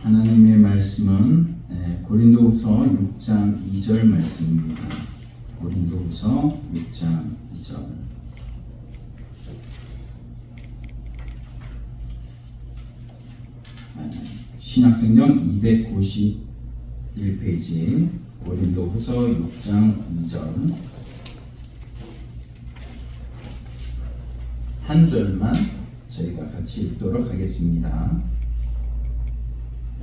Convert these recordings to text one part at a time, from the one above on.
하나님의 말씀은 고린도후서 6장 2절 말씀입니다. 고린도후서 6장 2절. 신약성경 251페이지 고린도후서 6장 2절 한 절만 저희가 같이 읽도록 하겠습니다.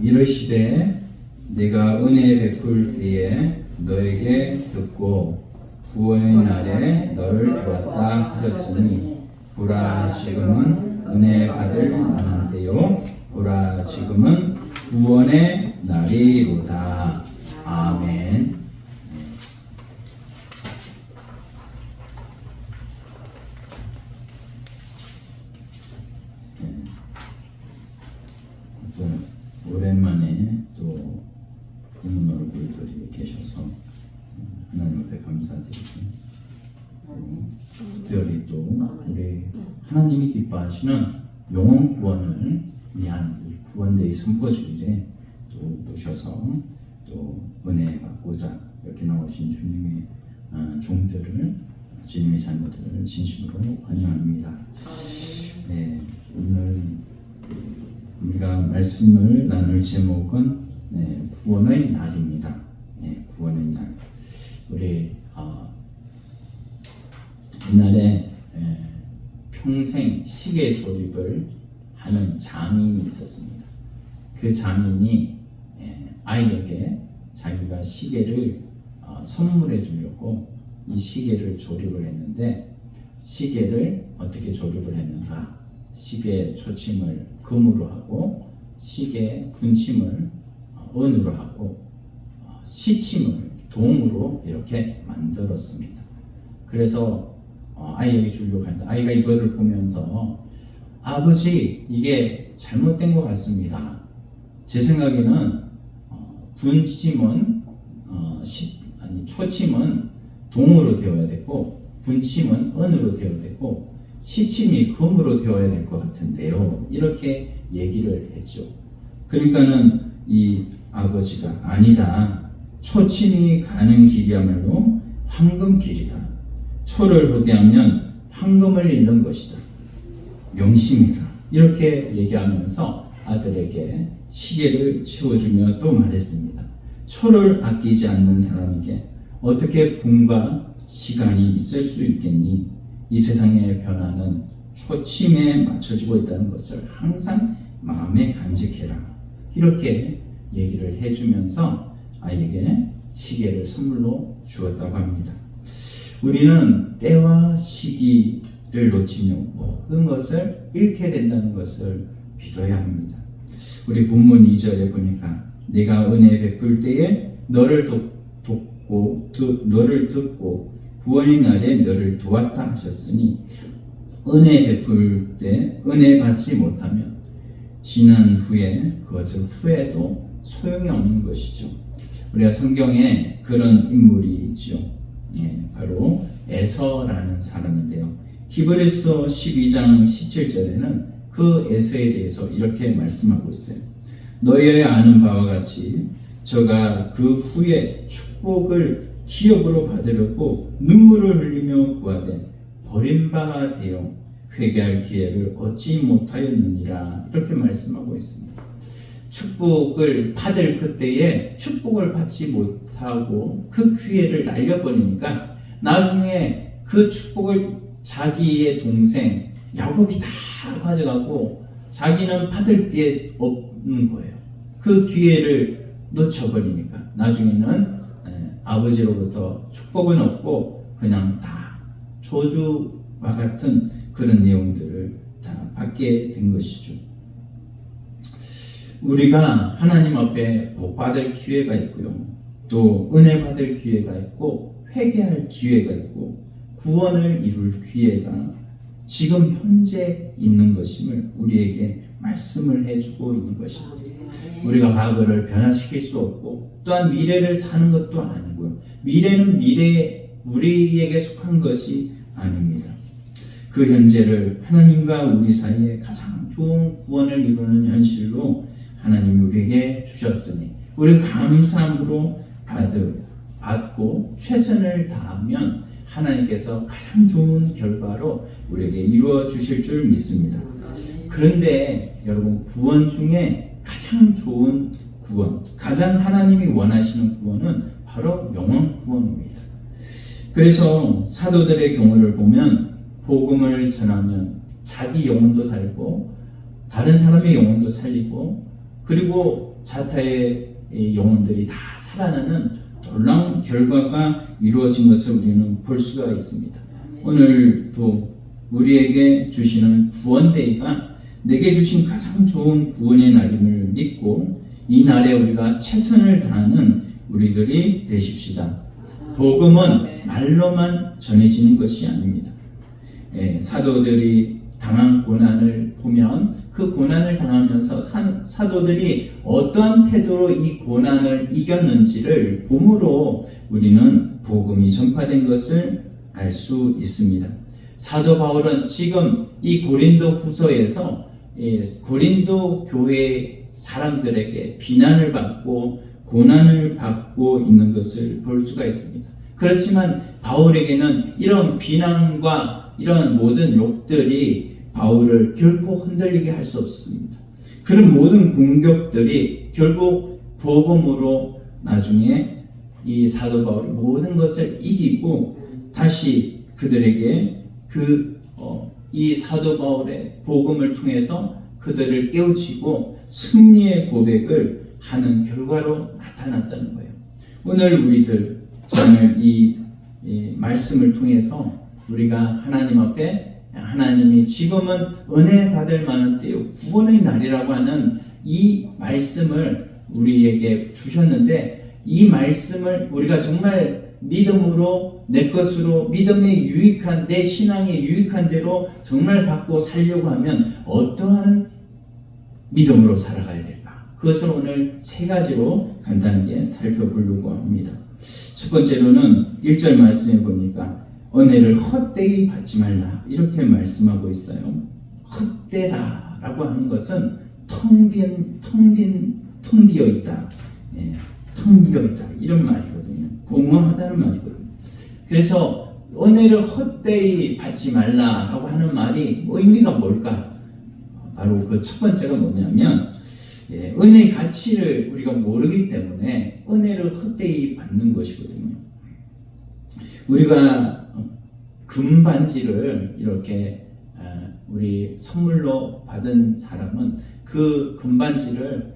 이르시되 내가 은혜 베풀 때에 너에게 듣고 구원의 날에 너를 도왔다 하였으니 보라 지금은 은혜 받을 만한 때요 보라 지금은 구원의 날이로다. 아멘. 오랜만에 또 보는 얼굴들이 계셔서 하나님 앞에 감사드리고, 특별히 또 우리 하나님이 기뻐하시는 영혼 구원을 위한 구원데이 선포주일에 또 오셔서 또 은혜 받고자 이렇게 나오신 주님의 종들을, 주님의 자녀들을 진심으로 환영합니다. 네, 오늘 우리가 말씀을 나눌 제목은 구원의 날입니다. 구원의 날. 우리 옛날에 평생 시계 조립을 하는 장인이 있었습니다. 그 장인이 아이에게 자기가 시계를 선물해 주려고 이 시계를 조립을 했는데, 시계를 어떻게 조립을 했는가? 시계 초침을 금으로 하고 시계 분침을 은으로 하고 시침을 동으로 이렇게 만들었습니다. 그래서 아이에게 주려고 한다. 아이가 이거를 보면서 아버지 이게 잘못된 것 같습니다. 제 생각에는 분침은 초침은 동으로 되어야 되고 분침은 은으로 되어야 되고 시침이 금으로 되어야 될 것 같은데요. 이렇게 얘기를 했죠. 그러니까는 이 아버지가 아니다. 초침이 가는 길이야말로 황금길이다. 초를 흡의하면 황금을 잃는 것이다. 명심이다. 이렇게 얘기하면서 아들에게 시계를 치워주며 또 말했습니다. 초를 아끼지 않는 사람에게 어떻게 분과 시간이 있을 수 있겠니? 이 세상의 변화는 초침에 맞춰지고 있다는 것을 항상 마음에 간직해라. 이렇게 얘기를 해주면서 아이에게 시계를 선물로 주었다고 합니다. 우리는 때와 시기를 놓치면 모든 것을 잃게 된다는 것을 믿어야 합니다. 우리 본문 2절에 보니까 내가 은혜 베풀 때에 너를 듣고 구원의 날에 너를 도왔다 하셨으니, 은혜 베풀 때 은혜 받지 못하면 지난 후에 그것을 후회도 소용이 없는 것이죠. 우리가 성경에 그런 인물이 있죠. 바로 에서라는 사람인데요. 히브리서 12장 17절에는 그 에서에 대해서 이렇게 말씀하고 있어요. 너희의 아는 바와 같이 저가 그 후에 축복을 기업으로 받으려고 눈물을 흘리며 구하되 버림바가 되어 회개할 기회를 얻지 못하였느니라. 이렇게 말씀하고 있습니다. 축복을 받을 그때에 축복을 받지 못하고 그 기회를 날려버리니까 나중에 그 축복을 자기의 동생 야곱이 다 가져가고 자기는 받을 기회 없는 거예요. 그 기회를 놓쳐버리니까 나중에는 아버지로부터 축복은 없고 그냥 다 저주와 같은 그런 내용들을 다 받게 된 것이죠. 우리가 하나님 앞에 복 받을 기회가 있고요. 또 은혜 받을 기회가 있고 회개할 기회가 있고 구원을 이룰 기회가 지금 현재 있는 것임을 우리에게 말씀을 해주고 있는 것입니다. 우리가 과거를 변화시킬 수 없고 또한 미래를 사는 것도 아니고요. 미래는 우리에게 속한 것이 아닙니다. 그 현재를 하나님과 우리 사이에 가장 좋은 구원을 이루는 현실로 하나님이 우리에게 우리에게 주셨으니 우리 감사함으로 받고 최선을 다하면 하나님께서 가장 좋은 결과로 우리에게 이루어 주실 줄 믿습니다. 그런데 여러분, 구원 중에 가장 좋은 구원, 가장 하나님이 원하시는 구원은 바로 영원 구원입니다. 그래서 사도들의 경우를 보면 복음을 전하면 자기 영혼도 살고 다른 사람의 영혼도 살리고 그리고 자타의 영혼들이 다 살아나는 놀라운 결과가 이루어진 것을 우리는 볼 수가 있습니다. 오늘도 우리에게 주시는 구원데이가 내게 주신 가장 좋은 구원의 날임을 믿고 이 날에 우리가 최선을 다하는 우리들이 되십시다. 복음은 말로만 전해지는 것이 아닙니다. 사도들이 당한 고난을 보면 그 고난을 당하면서 사도들이 어떠한 태도로 이 고난을 이겼는지를 봄으로 우리는 복음이 전파된 것을 알 수 있습니다. 사도 바울은 지금 이 고린도 후서에서 고린도 교회 사람들에게 비난을 받고 고난을 받고 있는 것을 볼 수가 있습니다. 그렇지만 바울에게는 이런 비난과 이런 모든 욕들이 바울을 결코 흔들리게 할 수 없습니다. 그런 모든 공격들이 결국 복음으로 나중에 이 사도 바울이 모든 것을 이기고 다시 그들에게 이 사도 바울의 복음을 통해서 그들을 깨우치고 승리의 고백을 하는 결과로 나타났다는 거예요. 오늘 우리들 정말 이 말씀을 통해서 우리가 하나님 앞에 하나님이 지금은 은혜 받을 만한 때요 구원의 날이라고 하는 이 말씀을 우리에게 주셨는데 이 말씀을 우리가 정말 믿음으로 내 것으로 믿음에 유익한 내 신앙에 유익한 대로 정말 받고 살려고 하면 어떠한 믿음으로 살아가야 될까? 그것을 오늘 세 가지로 간단하게 살펴보려고 합니다. 첫 번째로는 1절 말씀에 보니까 은혜를 헛되이 받지 말라 이렇게 말씀하고 있어요. 헛되다라고 하는 것은 텅 비어 있다. 텅 비어 있다 이런 말이거든요. 공허하다는 말이거든요. 그래서 은혜를 헛되이 받지 말라라고 하는 말이 의미가 뭘까? 바로 그 첫 번째가 뭐냐면 은혜의 가치를 우리가 모르기 때문에 은혜를 헛되이 받는 것이거든요. 우리가 금반지를 이렇게 우리 선물로 받은 사람은 그 금반지를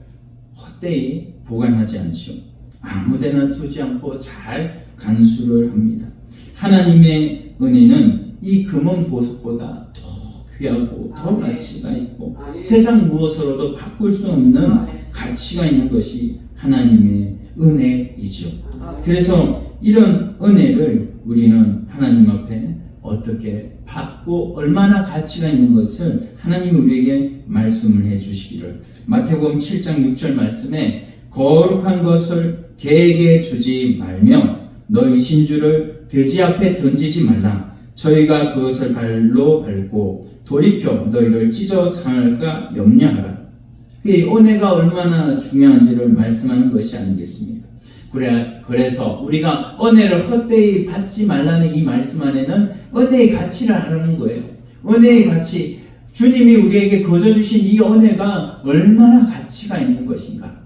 헛되이 보관하지 않죠. 아무데나 두지 않고 잘 간수를 합니다. 하나님의 은혜는 이 금은 보석보다 더 귀하고 더 가치가 있고 세상 무엇으로도 바꿀 수 없는 가치가 있는 것이 하나님의 은혜이죠. 그래서 이런 은혜를 우리는 하나님 앞에 어떻게 받고 얼마나 가치가 있는 것을 하나님이 우리에게 말씀을 해주시기를 마태복음 7장 6절 말씀에 거룩한 것을 개에게 주지 말며 너희 신주를 돼지 앞에 던지지 말라. 저희가 그것을 발로 밟고 돌이켜 너희를 찢어 상할까 염려하라. 이 은혜가 얼마나 중요한지를 말씀하는 것이 아니겠습니까? 그래서 우리가 은혜를 헛되이 받지 말라는 이 말씀 안에는 은혜의 가치를 알아는 거예요. 은혜의 가치, 주님이 우리에게 거저 주신 이 은혜가 얼마나 가치가 있는 것인가.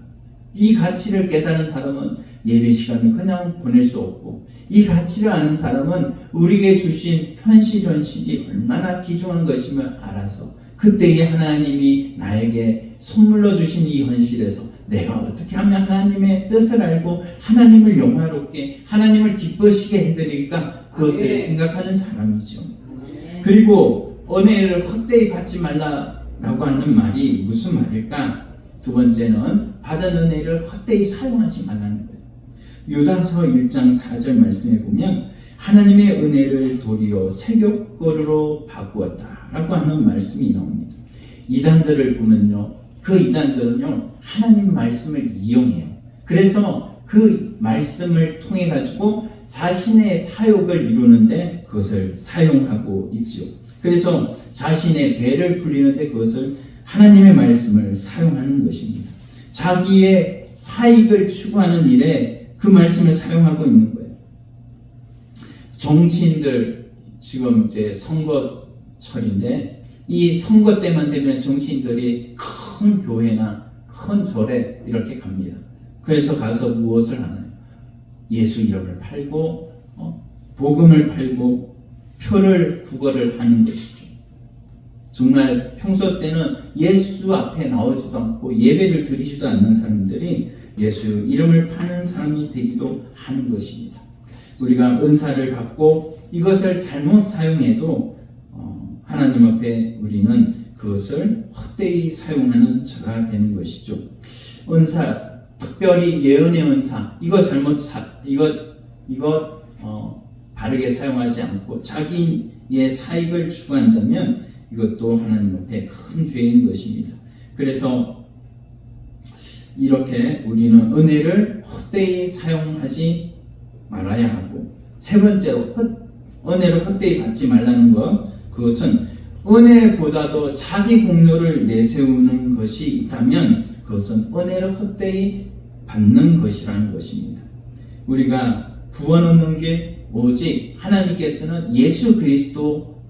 이 가치를 깨달은 사람은 예배 시간을 그냥 보낼 수 없고 이 가치를 아는 사람은 우리에게 주신 현실이 얼마나 귀중한 것임을 알아서 그때에 하나님이 나에게 선물로 주신 이 현실에서 내가 어떻게 하면 하나님의 뜻을 알고 하나님을 영화롭게 하나님을 기쁘시게 해드릴까 그것을 생각하는 사람이죠. 그리고 은혜를 헛되이 받지 말라라고 하는 말이 무슨 말일까? 두 번째는 받은 은혜를 헛되이 사용하지 말라는 거예요. 유다서 1장 4절 말씀에 보면 하나님의 은혜를 도리어 세격거리로 바꾸었다라고 하는 말씀이 나옵니다. 이단들을 보면요, 그 이단들은요 하나님 말씀을 이용해요. 그래서 그 말씀을 통해 가지고 자신의 사욕을 이루는데 그것을 사용하고 있죠. 그래서 자신의 배를 불리는데 그것을 하나님의 말씀을 사용하는 것입니다. 자기의 사익을 추구하는 일에 그 말씀을 사용하고 있는 거예요. 정치인들 지금 이제 선거철인데 이 선거 때만 되면 정치인들이 큰 교회나 큰 절에 이렇게 갑니다. 그래서 가서 무엇을 하나요? 예수 이름을 팔고 복음을 팔고 표를 구걸을 하는 것이죠. 정말 평소 때는 예수 앞에 나오지도 않고 예배를 드리지도 않는 사람들이 예수 이름을 파는 사람이 되기도 하는 것입니다. 우리가 은사를 받고 이것을 잘못 사용해도 하나님 앞에 우리는 그것을 헛되이 사용하는 자가 되는 것이죠. 은사, 특별히 예언의 은사, 이거 바르게 사용하지 않고 자기의 사익을 추구한다면 이것도 하나님 앞에 큰 죄인 것입니다. 그래서 이렇게 우리는 은혜를 헛되이 사용하지 말아야 하고, 세 번째로 은혜를 헛되이 받지 말라는 것, 그것은 은혜보다도 자기 공로를 내세우는 것이 있다면 그것은 은혜를 헛되이 받는 것이라는 것입니다. 우리가 구원 얻는 게 오직 하나님께서는 예수 그리스도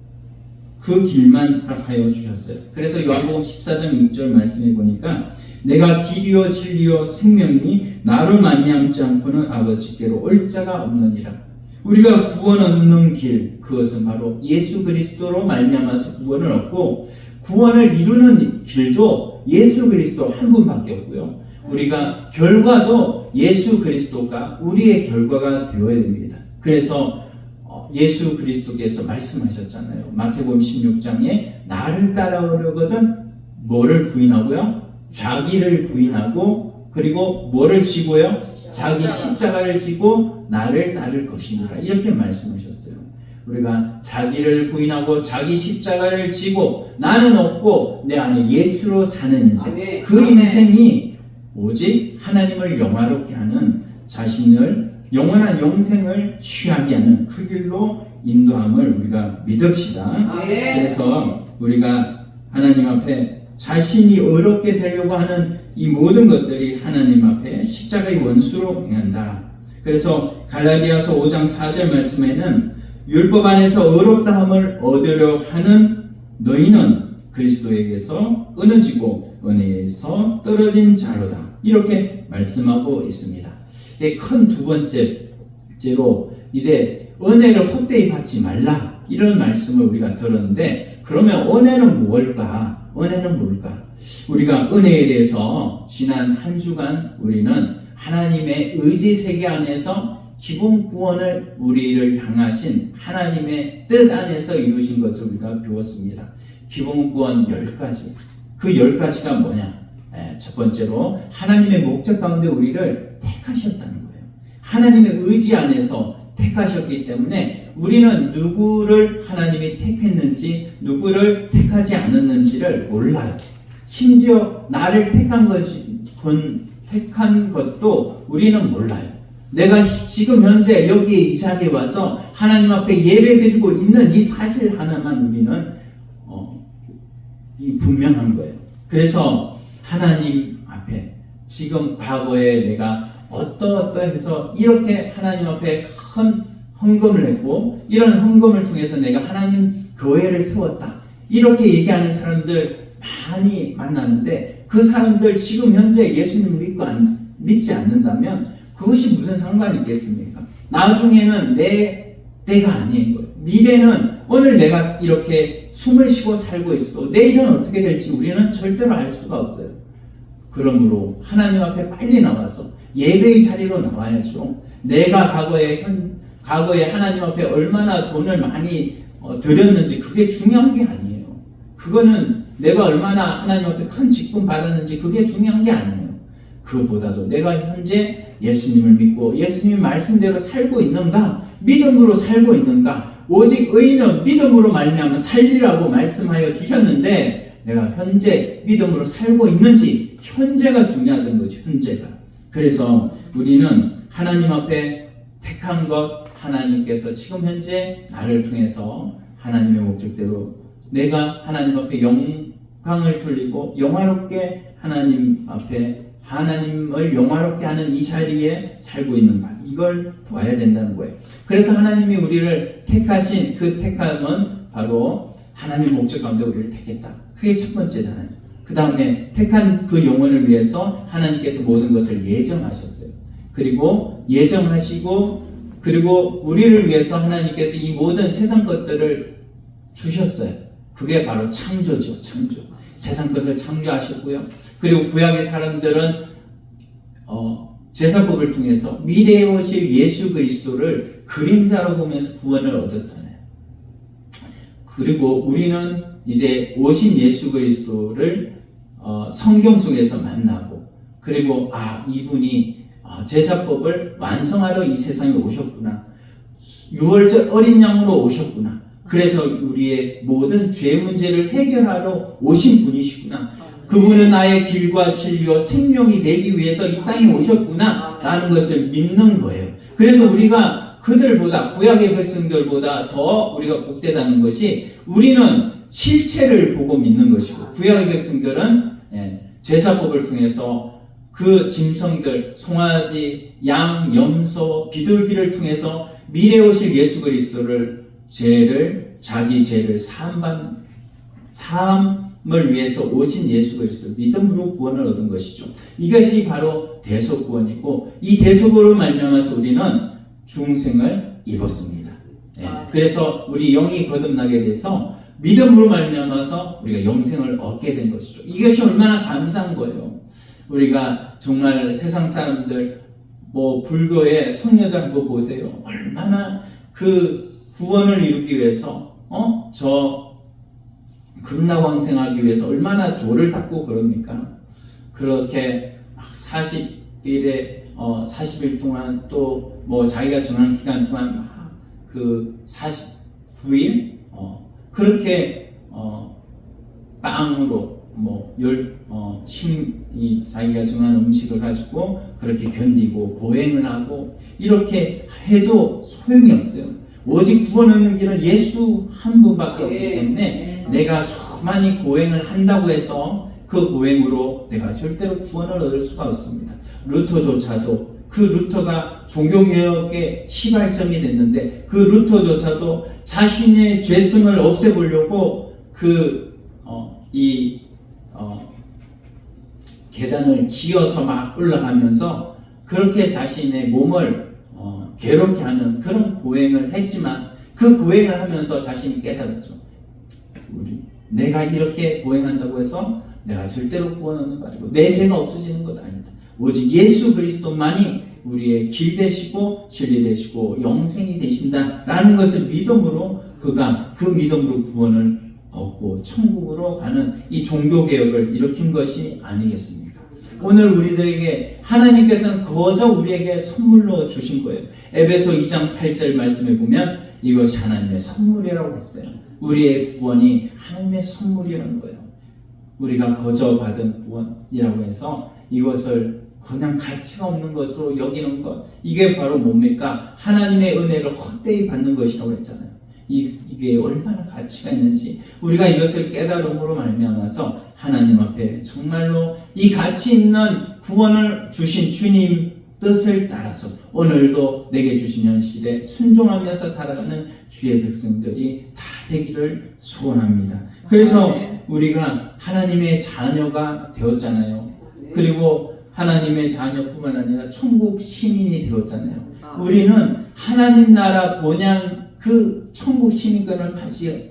그 길만 허락하여 주셨어요. 그래서 요한복음 14장 6절 말씀해 보니까 내가 길이요 진리요 생명이 나로 말미암지 않고는 아버지께로 올 자가 없느니라. 우리가 구원 얻는 길, 그것은 바로 예수 그리스도로 말미암아서 구원을 얻고, 구원을 이루는 길도 예수 그리스도 한 분밖에 없고요. 우리가 결과도 예수 그리스도가 우리의 결과가 되어야 됩니다. 그래서 예수 그리스도께서 말씀하셨잖아요. 마태복음 16장에 나를 따라오려거든 뭐를 부인하고요? 자기를 부인하고, 그리고 뭐를 지고요? 자기 십자가를 지고 나를 따를 것이니라. 이렇게 말씀하셨어요. 우리가 자기를 부인하고 자기 십자가를 지고 나는 없고 내 안에 예수로 사는 인생, 그 인생이 오직 하나님을 영화롭게 하는, 자신을 영원한 영생을 취하게 하는 그 길로 인도함을 우리가 믿읍시다. 그래서 우리가 하나님 앞에 자신이 어렵게 되려고 하는 이 모든 것들이 하나님 앞에 십자가의 원수로 행한다. 그래서 갈라디아서 5장 4절 말씀에는 율법 안에서 어렵다함을 얻으려 하는 너희는 그리스도에게서 끊어지고 은혜에서 떨어진 자로다. 이렇게 말씀하고 있습니다. 큰 두 번째로 이제 은혜를 헛되이 받지 말라, 이런 말씀을 우리가 들었는데, 그러면 은혜는 뭘까? 은혜는 뭘까? 우리가 은혜에 대해서 지난 한 주간 우리는 하나님의 의지 세계 안에서 기본 구원을 우리를 향하신 하나님의 뜻 안에서 이루신 것을 우리가 배웠습니다. 기본 구원 10가지. 그 10가지가 뭐냐? 첫 번째로 하나님의 목적 가운데 우리를 택하셨다는 거예요. 하나님의 의지 안에서 택하셨기 때문에 우리는 누구를 하나님이 택했는지, 누구를 택하지 않았는지를 몰라요. 심지어 나를 택한 것도 우리는 몰라요. 내가 지금 현재 여기 이 자리에 와서 하나님 앞에 예배드리고 있는 이 사실 하나만 우리는 분명한 거예요. 그래서 하나님 앞에 지금 과거에 내가 어떠해서 이렇게 하나님 앞에 큰 헌금을 했고, 이런 헌금을 통해서 내가 하나님 교회를 세웠다, 이렇게 얘기하는 사람들 많이 만나는데, 그 사람들 지금 현재 예수님을 믿지 않는다면 그것이 무슨 상관이 있겠습니까? 나중에는 내 때가 아닌 거예요. 미래는 오늘 내가 이렇게 숨을 쉬고 살고 있어도 내일은 어떻게 될지 우리는 절대로 알 수가 없어요. 그러므로 하나님 앞에 빨리 나와서 예배의 자리로 나와야죠. 내가 과거에 하나님 앞에 얼마나 돈을 많이 드렸는지 그게 중요한 게 아니에요. 그거는 내가 얼마나 하나님 앞에 큰 직분 받았는지 그게 중요한 게 아니에요. 그보다도 내가 현재 예수님을 믿고 예수님 말씀대로 살고 있는가, 믿음으로 살고 있는가. 오직 의인은 믿음으로 말미암아 살리라고 말씀하여 주셨는데, 내가 현재 믿음으로 살고 있는지, 현재가 중요하다는 거죠. 현재가. 그래서 우리는 하나님 앞에 택한 것, 하나님께서 지금 현재 나를 통해서 하나님의 목적대로 내가 하나님 앞에 영광을 돌리고 영화롭게 하나님 앞에 하나님을 영화롭게 하는 이 자리에 살고 있는가, 이걸 봐야 된다는 거예요. 그래서 하나님이 우리를 택하신 그 택함은 바로 하나님 목적 가운데 우리를 택했다. 그게 첫 번째잖아요. 그 다음에 택한 그 영혼을 위해서 하나님께서 모든 것을 예정하셨어요. 그리고 예정하시고, 그리고 우리를 위해서 하나님께서 이 모든 세상 것들을 주셨어요. 그게 바로 창조죠. 창조. 세상 것을 창조하셨고요. 그리고 구약의 사람들은 제사법을 통해서 미래에 오실 예수 그리스도를 그림자로 보면서 구원을 얻었잖아요. 그리고 우리는 이제 오신 예수 그리스도를 성경 속에서 만나고, 그리고 이분이 제사법을 완성하러 이 세상에 오셨구나, 유월절 어린 양으로 오셨구나, 그래서 우리의 모든 죄 문제를 해결하러 오신 분이시구나, 그분은 나의 길과 진리와 생명이 되기 위해서 이 땅에 오셨구나 라는 것을 믿는 거예요. 그래서 우리가 그들보다, 구약의 백성들보다 더 우리가 복되다는 것이, 우리는 실체를 보고 믿는 것이고, 구약의 백성들은 제사법을 통해서 그 짐승들, 송아지, 양, 염소, 비둘기를 통해서 미래에 오실 예수 그리스도를 자기 죄를 사함을 위해서 오신 예수 그리스도 믿음으로 구원을 얻은 것이죠. 이것이 바로 대속구원이고, 이 대속으로 말미암아서 우리는 중생을 입었습니다. 그래서 우리 영이 거듭나게 돼서 믿음으로 말미암아서 우리가 영생을 얻게 된 것이죠. 이것이 얼마나 감사한 거예요. 우리가 정말 세상 사람들, 불교의 성녀들 한번 보세요. 얼마나 그 구원을 이루기 위해서 극락왕생하기 위해서 얼마나 돌을 닦고 그럽니까? 그렇게 40일에 40일 동안, 또 자기가 정한 기간 동안 그 49일 그렇게 빵으로 자기가 정한 음식을 가지고 그렇게 견디고 고행을 하고, 이렇게 해도 소용이 없어요. 오직 구원 얻는 길은 예수 한 분밖에 없기 때문에 내가 수많이 고행을 한다고 해서 그 고행으로 내가 절대로 구원을 얻을 수가 없습니다. 루터조차도, 그 루터가 종교개혁의 시발점이 됐는데, 그 루터조차도 자신의 죄성을 없애보려고 계단을 기어서 막 올라가면서 그렇게 자신의 몸을 괴롭게 하는 그런 고행을 했지만, 그 고행을 하면서 자신이 깨달았죠. 내가 이렇게 고행한다고 해서 내가 절대로 구원 얻는 거 아니고 내 죄가 없어지는 것도 아니다. 오직 예수 그리스도만이 우리의 길 되시고 진리 되시고 영생이 되신다라는 것을 믿음으로, 그가 그 믿음으로 구원을 얻고 천국으로 가는 이 종교개혁을 일으킨 것이 아니겠습니까? 오늘 우리들에게 하나님께서는 거저 우리에게 선물로 주신 거예요. 에베소 2장 8절 말씀에 보면 이것이 하나님의 선물이라고 했어요. 우리의 구원이 하나님의 선물이라는 거예요. 우리가 거저 받은 구원이라고 해서 이것을 그냥 가치가 없는 것으로 여기는 것, 이게 바로 뭡니까? 하나님의 은혜를 헛되이 받는 것이라고 했잖아요. 이게 얼마나 가치가 있는지 우리가 이것을 깨달음으로 말미암아서 하나님 앞에 정말로 이 가치 있는 구원을 주신 주님 뜻을 따라서 오늘도 내게 주신 현실에 순종하면서 살아가는 주의 백성들이 다 되기를 소원합니다. 그래서 우리가 하나님의 자녀가 되었잖아요. 그리고 하나님의 자녀뿐만 아니라 천국 시민이 되었잖아요. 우리는 하나님 나라 본향 그 천국 시민권을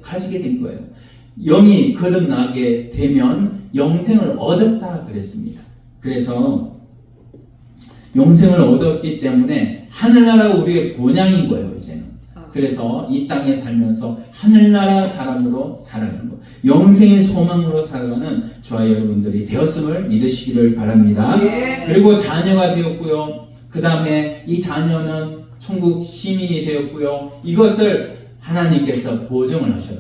가지게 된 거예요. 영이 거듭나게 되면 영생을 얻었다 그랬습니다. 그래서 영생을 얻었기 때문에 하늘나라가 우리의 본향인 거예요, 이제는. 그래서 이 땅에 살면서 하늘나라 사람으로 살아가는 것, 영생의 소망으로 살아가는 저와 여러분들이 되었음을 믿으시기를 바랍니다. 그리고 자녀가 되었고요. 그 다음에 이 자녀는 천국 시민이 되었고요. 이것을 하나님께서 보증을 하셔요.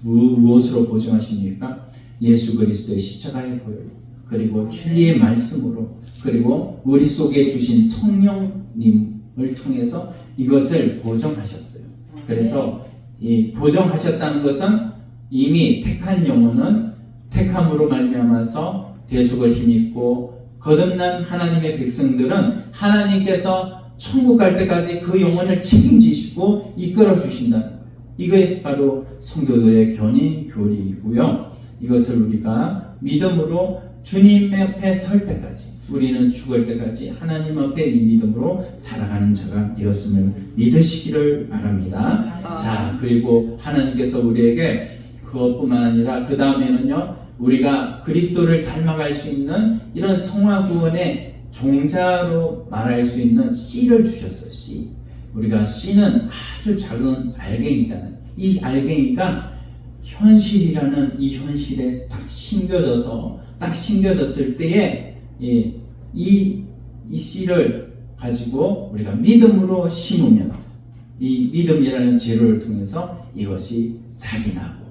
무엇으로 보증하십니까? 예수 그리스도의 십자가의 보혈, 그리고 진리의 말씀으로, 그리고 우리 속에 주신 성령님을 통해서 이것을 보증하셨어요. 그래서 이 보증하셨다는 것은 이미 택한 영혼은 택함으로 말미암아서 대속을 힘입고 거듭난 하나님의 백성들은 하나님께서 천국 갈 때까지 그 영혼을 책임지시고 이끌어 주신다는 거예요. 이것이 바로 성도들의 견인 교리이고요. 이것을 우리가 믿음으로 주님 앞에 설 때까지, 우리는 죽을 때까지 하나님 앞에 이 믿음으로 살아가는 자가 되었음을 믿으시기를 바랍니다. 자, 그리고 하나님께서 우리에게 그것뿐만 아니라 그 다음에는요, 우리가 그리스도를 닮아갈 수 있는 이런 성화 구원의 종자로 말할 수 있는 씨를 주셨어요. 씨. 우리가 씨는 아주 작은 알갱이잖아요. 이 알갱이가 현실이라는 이 현실에 딱 심겨졌을 때에 이 씨를 가지고 우리가 믿음으로 심으면 이 믿음이라는 재료를 통해서 이것이 싹이 나고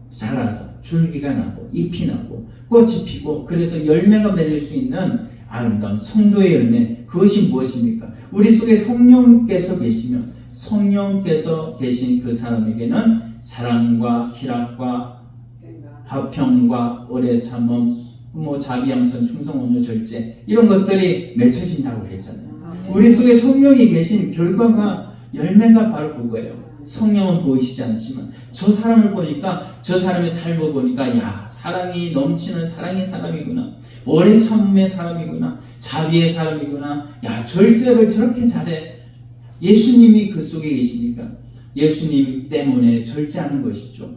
자라서 줄기가 나고 잎이 나고 꽃이 피고 그래서 열매가 맺을 수 있는 아름다운 성도의 열매, 그것이 무엇입니까? 우리 속에 성령께서 계시면 성령께서 계신 그 사람에게는 사랑과 희락과 화평과 오래 참음, 자비, 양선, 충성, 온유, 절제 이런 것들이 맺혀진다고 그랬잖아요. 우리 속에 성령이 계신 결과가 열매가 바로 그거예요. 성령은 보이시지 않지만 저 사람을 보니까, 저 사람의 삶을 보니까 야, 사랑이 넘치는 사랑의 사람이구나, 오래 참음의 사람이구나, 자비의 사람이구나, 야, 절제를 저렇게 잘해. 예수님이 그 속에 계시니까 예수님 때문에 절제하는 것이죠.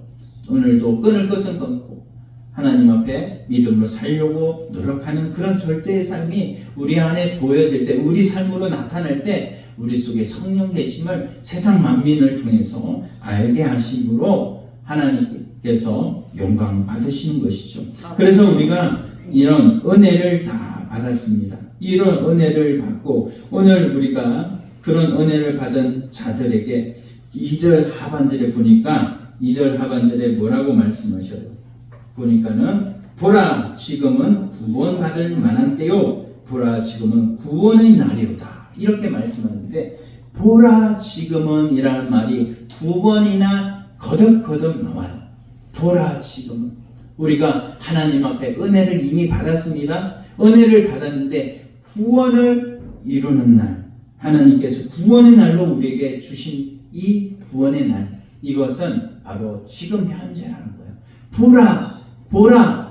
오늘도 끊을 것은 끊고 하나님 앞에 믿음으로 살려고 노력하는 그런 절제의 삶이 우리 안에 보여질 때, 우리 삶으로 나타날 때 우리 속에 성령 계심을 세상 만민을 통해서 알게 하심으로 하나님께서 영광 받으시는 것이죠. 그래서 우리가 이런 은혜를 다 받았습니다. 이런 은혜를 받고 오늘 우리가 그런 은혜를 받은 자들에게 2절 하반절에 보니까 2절 하반절에 뭐라고 말씀하셔요? 보니까는 보라 지금은 구원받을 만한 때요, 보라 지금은 구원의 날이로다, 이렇게 말씀하는데, 보라 지금은 이라는 말이 두 번이나 거듭거듭 나와요. 보라 지금은. 우리가 하나님 앞에 은혜를 이미 받았습니다. 은혜를 받았는데 구원을 이루는 날, 하나님께서 구원의 날로 우리에게 주신 이 구원의 날, 이것은 바로 지금 현재라는 거예요. 보라, 보라.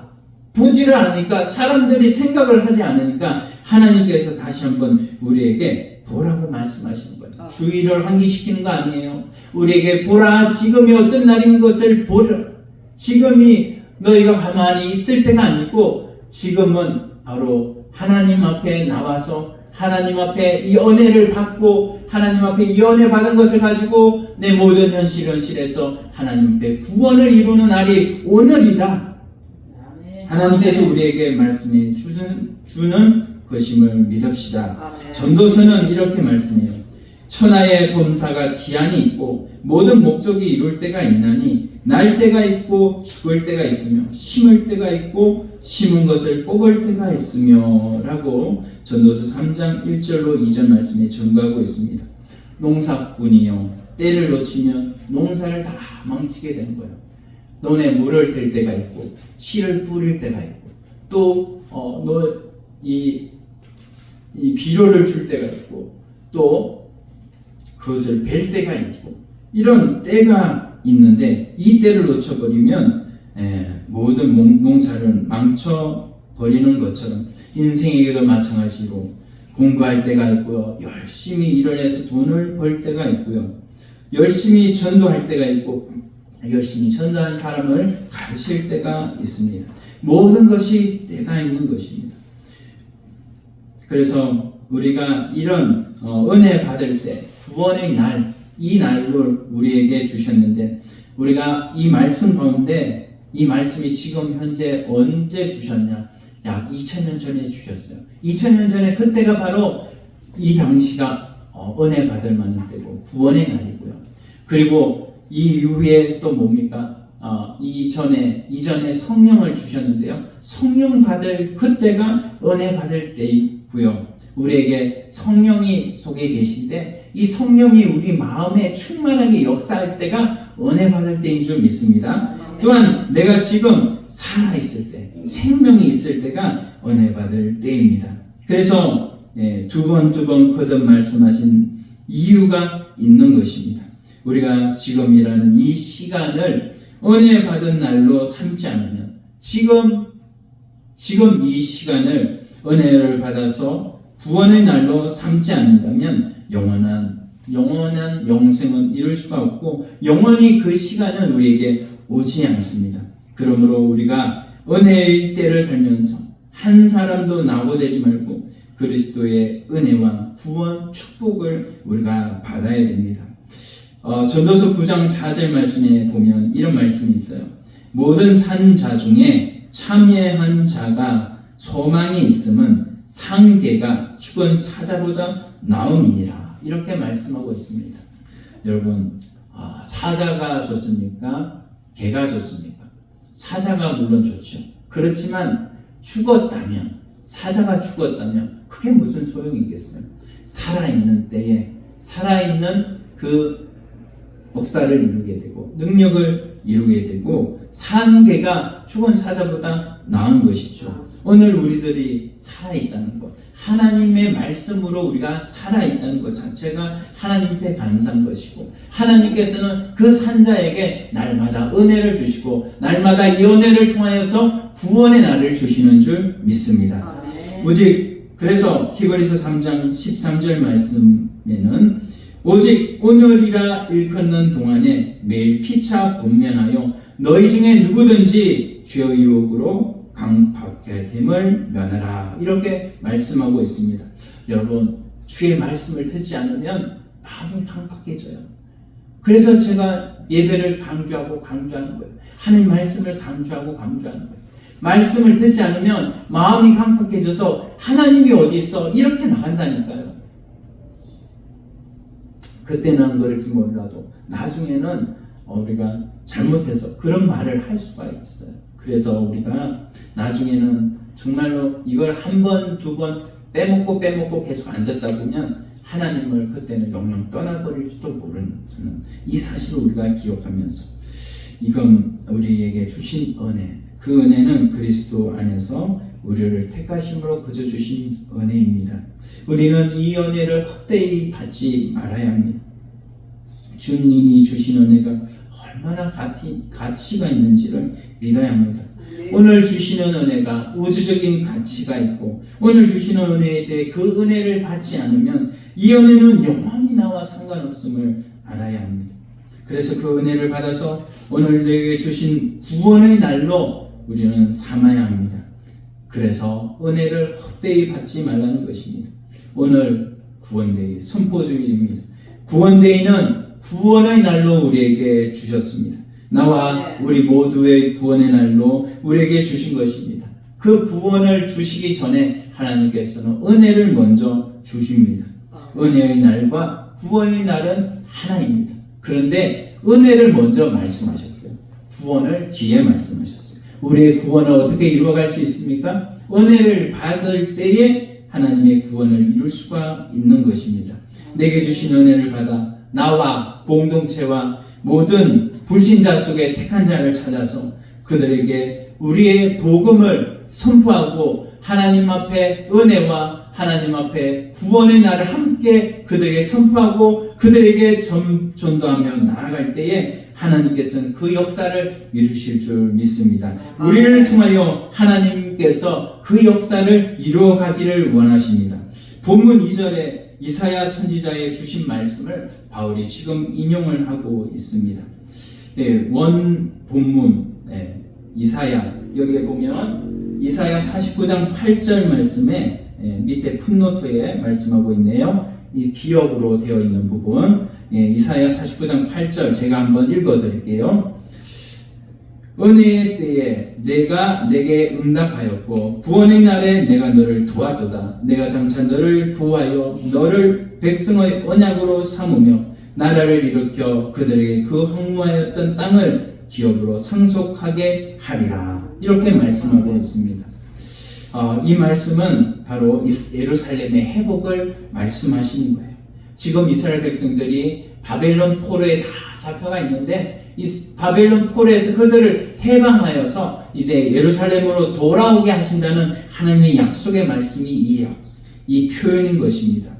보지를 않으니까, 사람들이 생각을 하지 않으니까 하나님께서 다시 한번 우리에게 보라고 말씀하시는 거예요. 주의를 환기시키는 거 아니에요. 우리에게 보라, 지금이 어떤 날인 것을 보라. 지금이 너희가 가만히 있을 때가 아니고 지금은 바로 하나님 앞에 나와서 하나님 앞에 이 은혜를 받고 하나님 앞에 이 은혜 받은 것을 가지고 내 모든 현실에서 하나님 앞에 구원을 이루는 날이 오늘이다. 하나님께서 우리에게 말씀해 주는 것임을 믿읍시다. 전도서는 이렇게 말씀해요. 천하의 범사가 기한이 있고 모든 목적이 이룰 때가 있나니 날 때가 있고 죽을 때가 있으며 심을 때가 있고 심은 것을 뽑을 때가 있으며 라고 전도서 3장 1절로 2절 말씀에 전가하고 있습니다. 농사꾼이요, 때를 놓치면 농사를 다 망치게 되는 거예요. 논에 물을 댈 때가 있고 씨를 뿌릴 때가 있고 또 이 비료를 줄 때가 있고 또 그것을 벨 때가 있고 이런 때가 있는데, 이 때를 놓쳐버리면 모든 농사를 망쳐버리는 것처럼 인생에게도 마찬가지로 공부할 때가 있고요, 열심히 일을 해서 돈을 벌 때가 있고요, 열심히 전도할 때가 있고 열심히 전도한 사람을 가르칠 때가 있습니다. 모든 것이 때가 있는 것입니다. 그래서 우리가 이런 은혜 받을 때 구원의 날, 이 날을 우리에게 주셨는데, 우리가 이 말씀 가운데 이 말씀이 지금 현재 언제 주셨냐? 약 2000년 전에 주셨어요. 2000년 전에 그때가 바로 이 당시가 은혜 받을 만한 때고 구원의 날이고요. 그리고 이 이후에 또 뭡니까? 이전에 성령을 주셨는데요. 성령 받을 그때가 은혜 받을 때이고요. 우리에게 성령이 속에 계신데 이 성령이 우리 마음에 충만하게 역사할 때가 은혜 받을 때인 줄 믿습니다. 또한 내가 지금 살아있을 때, 생명이 있을 때가 은혜 받을 때입니다. 그래서 두 번 거듭 말씀하신 이유가 있는 것입니다. 우리가 지금이라는 이 시간을 은혜 받은 날로 삼지 않으면, 지금 이 시간을 은혜를 받아서 구원의 날로 삼지 않는다면 영원한 영생은 이룰 수가 없고 영원히 그 시간은 우리에게 오지 않습니다. 그러므로 우리가 은혜의 때를 살면서 한 사람도 낙오되지 말고 그리스도의 은혜와 구원, 축복을 우리가 받아야 됩니다. 전도서 9장 4절 말씀에 보면 이런 말씀이 있어요. 모든 산자 중에 참여한 자가 소망이 있음은 상계가 죽은 사자보다 나음이니라. 이렇게 말씀하고 있습니다. 여러분, 사자가 좋습니까? 개가 좋습니까? 사자가 물론 좋죠. 그렇지만 사자가 죽었다면 그게 무슨 소용이 있겠어요? 살아있는 때에 살아있는 그 역사를 이루게 되고 능력을 이루게 되고 상계가 죽은 사자보다 나은 것이죠. 오늘 우리들이 살아있다는 것, 하나님의 말씀으로 우리가 살아있다는 것 자체가 하나님께 감사한 것이고, 하나님께서는 그 산자에게 날마다 은혜를 주시고 날마다 이 은혜를 통하여서 구원의 날을 주시는 줄 믿습니다. 오직 그래서 히브리서 3장 13절 말씀에는 오직 오늘이라 일컫는 동안에 매일 피차 권면하여 너희 중에 누구든지 죄의 유혹으로 강박해 됨을 면하라. 이렇게 말씀하고 있습니다. 여러분, 주의 말씀을 듣지 않으면 마음이 강박해져요. 그래서 제가 예배를 강조하는 거예요. 하나님 말씀을 강조하는 거예요. 말씀을 듣지 않으면 마음이 강박해져서 하나님이 어디 있어? 이렇게 나간다니까요. 그때는 안 그럴지 몰라도 나중에는 우리가 잘못해서 그런 말을 할 수가 있어요. 그래서 우리가 나중에는 정말로 이걸 한 번, 두 번 빼먹고 계속 안 듣다 보면 하나님을 그때는 영영 떠나버릴지도 모르는 이 사실을 우리가 기억하면서 이건 우리에게 주신 은혜, 그 은혜는 그리스도 안에서 우리를 택하심으로 거저 주신 은혜입니다. 우리는 이 은혜를 헛되이 받지 말아야 합니다. 주님이 주신 은혜가 얼마나 가치가 있는지를 믿어야 합니다. 오늘 주시는 은혜가 우주적인 가치가 있고 오늘 주시는 은혜에 대해 그 은혜를 받지 않으면 이 은혜는 영원히 나와 상관없음을 알아야 합니다. 그래서 그 은혜를 받아서 오늘 내게 주신 구원의 날로 우리는 삼아야 합니다. 그래서 은혜를 헛되이 받지 말라는 것입니다. 오늘 구원데이 선포주일입니다. 구원데이는 구원의 날로 우리에게 주셨습니다. 나와 우리 모두의 구원의 날로 우리에게 주신 것입니다. 그 구원을 주시기 전에 하나님께서는 은혜를 먼저 주십니다. 은혜의 날과 구원의 날은 하나입니다. 그런데 은혜를 먼저 말씀하셨어요. 구원을 뒤에 말씀하셨어요. 우리의 구원을 어떻게 이루어갈 수 있습니까? 은혜를 받을 때에 하나님의 구원을 이룰 수가 있는 것입니다. 내게 주신 은혜를 받아 나와 공동체와 모든 불신자 속에 택한 자를 찾아서 그들에게 우리의 복음을 선포하고 하나님 앞에 은혜와 하나님 앞에 구원의 날을 함께 그들에게 선포하고 그들에게 전도하며 나아갈 때에 하나님께서는 그 역사를 이루실 줄 믿습니다. 우리를 통하여 하나님께서 그 역사를 이루어가기를 원하십니다. 본문 2절에 이사야 선지자의 주신 말씀을 바울이 지금 인용을 하고 있습니다. 원 본문 이사야, 여기에 보면 이사야 49장 8절 말씀에 밑에 풋노트에 말씀하고 있네요. 이 기역으로 되어 있는 부분, 이사야 49장 8절 제가 한번 읽어드릴게요. 은혜의 때에 내가 내게 응답하였고 구원의 날에 내가 너를 도와도다. 내가 장차 너를 보호하여 너를 백성의 언약으로 삼으며 나라를 일으켜 그들에게 그 황무하였던 땅을 기업으로 상속하게 하리라. 이렇게 말씀하고 있습니다. 이 말씀은 바로 예루살렘의 회복을 말씀하시는 거예요. 지금 이스라엘 백성들이 바벨론 포로에 다 잡혀가 있는데 이 바벨론 포로에서 그들을 해방하여서 이제 예루살렘으로 돌아오게 하신다는 하나님의 약속의 말씀이 이 표현인 것입니다.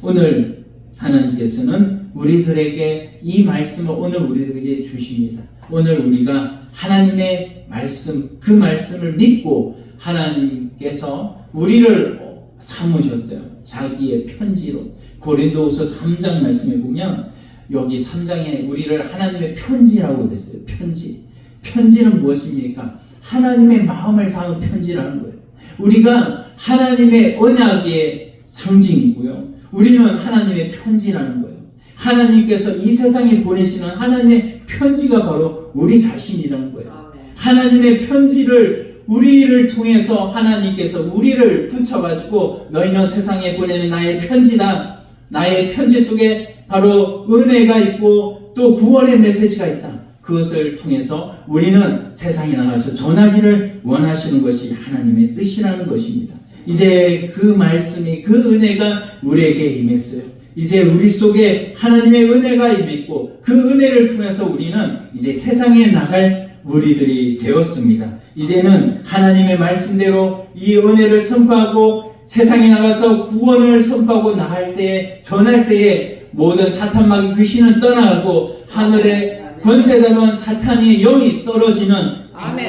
오늘 하나님께서는 우리들에게 이 말씀을 오늘 우리들에게 주십니다. 오늘 우리가 하나님의 말씀, 그 말씀을 믿고 하나님께서 우리를 삼으셨어요. 자기의 편지로. 고린도후서 3장 말씀에 보면 여기 3장에 우리를 하나님의 편지라고 그랬어요. 편지. 편지는 무엇입니까? 하나님의 마음을 담은 편지라는 거예요. 우리가 하나님의 언약의 상징이고요. 우리는 하나님의 편지라는 거예요. 하나님께서 이 세상에 보내시는 하나님의 편지가 바로 우리 자신이라는 거예요. 하나님의 편지를 우리를 통해서 하나님께서 우리를 붙여가지고 너희는 세상에 보내는 나의 편지다. 나의 편지 속에 바로 은혜가 있고 또 구원의 메시지가 있다. 그것을 통해서 우리는 세상에 나가서 전하기를 원하시는 것이 하나님의 뜻이라는 것입니다. 이제 그 말씀이, 그 은혜가 우리에게 임했어요. 이제 우리 속에 하나님의 은혜가 임했고 그 은혜를 통해서 우리는 이제 세상에 나갈 우리들이 되었습니다. 이제는 하나님의 말씀대로 이 은혜를 선포하고 세상에 나가서 구원을 선포하고 나갈 때에, 전할 때에 모든 사탄 마귀 귀신은 떠나가고 하늘에 권세 잡은 사탄의 영이 떨어지는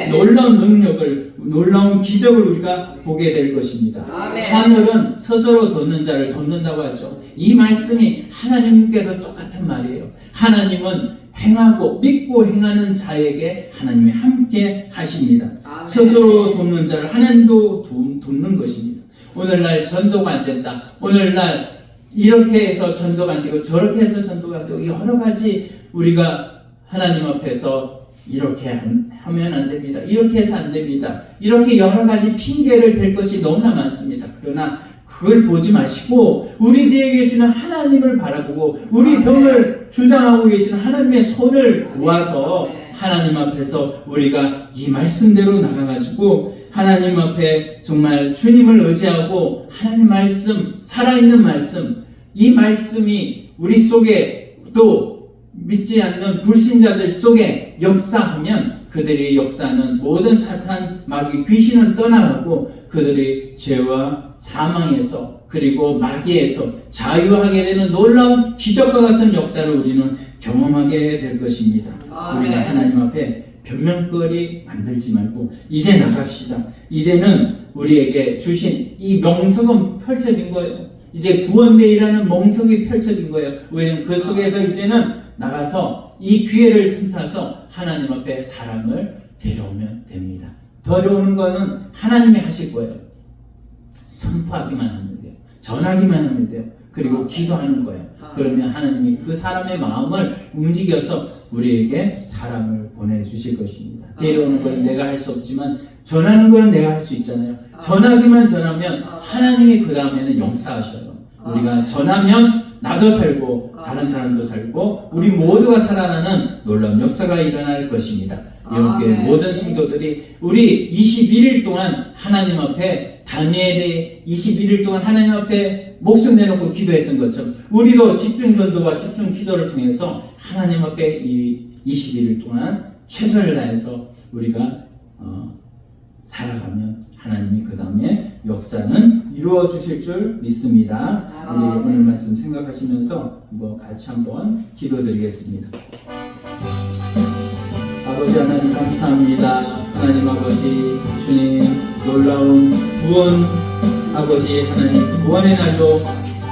놀라운 능력을, 놀라운 기적을 우리가 보게 될 것입니다. 하늘은 스스로 돋는 자를 돋는다고 하죠. 이 말씀이 하나님께도 똑같은 말이에요. 하나님은 행하고 믿고 행하는 자에게 하나님이 함께 하십니다. 스스로 돕는 자를 하나님도 돕는 것입니다. 오늘날 전도가 안 된다. 오늘날 이렇게 해서 전도가 안 되고 저렇게 해서 전도가 안 되고 여러 가지 우리가 하나님 앞에서 이렇게 하면 안 됩니다. 이렇게 해서 안 됩니다. 이렇게 여러 가지 핑계를 댈 것이 너무나 많습니다. 그러나 그걸 보지 마시고 우리 뒤에 계시는 하나님을 바라보고 우리 등을 주장하고 계시는 하나님의 손을 모아서 하나님 앞에서 우리가 이 말씀대로 나가가지고 하나님 앞에 정말 주님을 의지하고 하나님 말씀, 살아있는 말씀, 이 말씀이 우리 속에 또 믿지 않는 불신자들 속에 역사하면 그들의 역사는 모든 사탄, 마귀, 귀신은 떠나가고 그들의 죄와 사망에서 그리고 마귀에서 자유하게 되는 놀라운 기적과 같은 역사를 우리는 경험하게 될 것입니다. 우리가 하나님 앞에 변명거리 만들지 말고 이제 나갑시다. 이제는 우리에게 주신 이 명석은 펼쳐진 거예요. 이제 구원대회라는 명석이 펼쳐진 거예요. 우리는 그 속에서 이제는 나가서 이 기회를 틈타서 하나님 앞에 사람을 데려오면 됩니다. 데려오는 거는 하나님이 하실 거예요. 선포하기만 하면 돼요. 전하기만 하면 돼요. 그리고 기도하는 거예요. 그러면 하나님이 그 사람의 마음을 움직여서 우리에게 사람을 보내주실 것입니다. 데려오는 건 내가 할 수 없지만 전하는 거는 내가 할 수 있잖아요. 전하기만 전하면 하나님이 그 다음에는 역사하셔요. 우리가 전하면 나도 살고 다른 사람도 살고 우리 모두가 살아나는 놀라운 역사가 일어날 것입니다. 여기 모든 성도들이 우리 21일 동안 하나님 앞에 다니엘이 21일 동안 하나님 앞에 목숨 내놓고 기도했던 것처럼 우리도 집중 전도와 집중 기도를 통해서 하나님 앞에 이 21일 동안 최선을 다해서 우리가 살아가면 하나님이 그 다음에 역사는 이루어 주실 줄 믿습니다. 우리 오늘 말씀 생각하시면서 같이 한번 기도드리겠습니다. 아버지 하나님 감사합니다. 하나님 아버지 주님 놀라운 구원 아버지 하나님 구원의 날도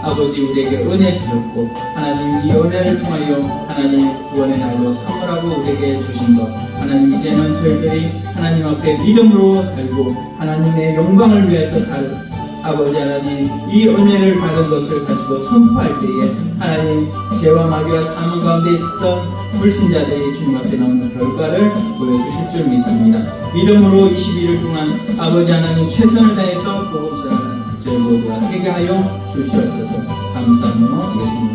아버지 우리에게 은혜 주셨고 하나님 이 은혜를 통하여 하나님 구원의 날도 사모라고 우리에게 주신 것 하나님 이제는 저희들이 하나님 앞에 믿음으로 살고 하나님의 영광을 위해서 살 아버지 하나님 이 은혜를 받은 것을 가지고 선포할 때에 하나님 죄와 마귀와 사망 가운데 있었던 불신자들이 주님 앞에 나오는 결과를 보여주실 줄 믿습니다. 믿음으로 21일 동안 아버지 하나님 최선을 다해서 복음을 전하는 저희 모두가 되게 하여 주시옵소서. 감사하며 예수님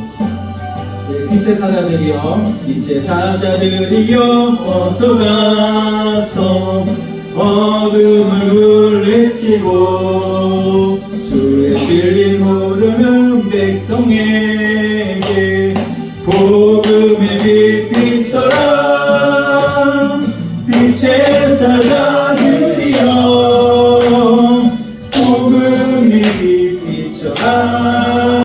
빛의 사자들이여 빛의 사자들이여 어서 가서 어둠을 물리치고 주의 진리 모르는 백성에게 복음의 빛 비춰라. 할렐루야